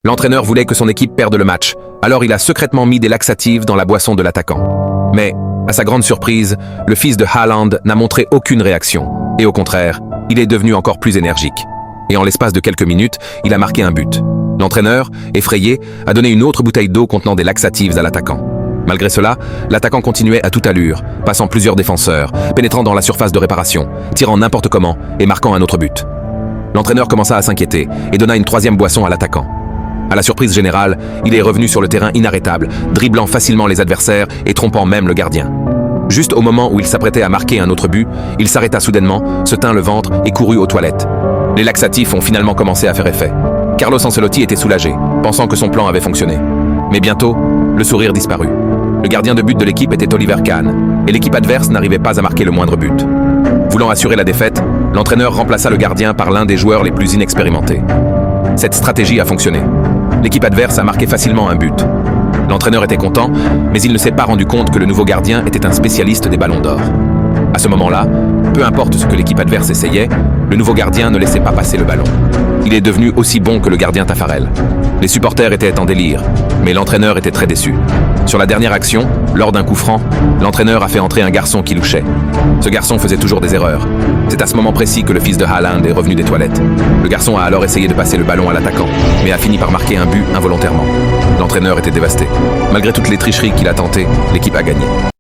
L'entraîneur voulait que son équipe perde le match, alors il a secrètement mis des laxatifs dans la boisson de l'attaquant. Mais, à sa grande surprise, le fils de Haaland n'a montré aucune réaction. Et au contraire, il est devenu encore plus énergique. Et en l'espace de quelques minutes, il a marqué un but. L'entraîneur, effrayé, a donné une autre bouteille d'eau contenant des laxatifs à l'attaquant. Malgré cela, l'attaquant continuait à toute allure, passant plusieurs défenseurs, pénétrant dans la surface de réparation, tirant n'importe comment et marquant un autre but. L'entraîneur commença à s'inquiéter et donna une troisième boisson à l'attaquant. À la surprise générale, il est revenu sur le terrain inarrêtable, dribblant facilement les adversaires et trompant même le gardien. Juste au moment où il s'apprêtait à marquer un autre but, il s'arrêta soudainement, se tint le ventre et courut aux toilettes. Les laxatifs ont finalement commencé à faire effet. Carlo Ancelotti était soulagé, pensant que son plan avait fonctionné. Mais bientôt, le sourire disparut. Le gardien de but de l'équipe était Oliver Kahn, et l'équipe adverse n'arrivait pas à marquer le moindre but. Voulant assurer la défaite, l'entraîneur remplaça le gardien par l'un des joueurs les plus inexpérimentés. Cette stratégie a fonctionné. L'équipe adverse a marqué facilement un but. L'entraîneur était content, mais il ne s'est pas rendu compte que le nouveau gardien était un spécialiste des ballons d'or. À ce moment-là, peu importe ce que l'équipe adverse essayait, le nouveau gardien ne laissait pas passer le ballon. Il est devenu aussi bon que le gardien Taffarel. Les supporters étaient en délire, mais l'entraîneur était très déçu. Sur la dernière action, lors d'un coup franc, l'entraîneur a fait entrer un garçon qui louchait. Ce garçon faisait toujours des erreurs. C'est à ce moment précis que le fils de Haaland est revenu des toilettes. Le garçon a alors essayé de passer le ballon à l'attaquant, mais a fini par marquer un but involontairement. L'entraîneur était dévasté. Malgré toutes les tricheries qu'il a tentées, l'équipe a gagné.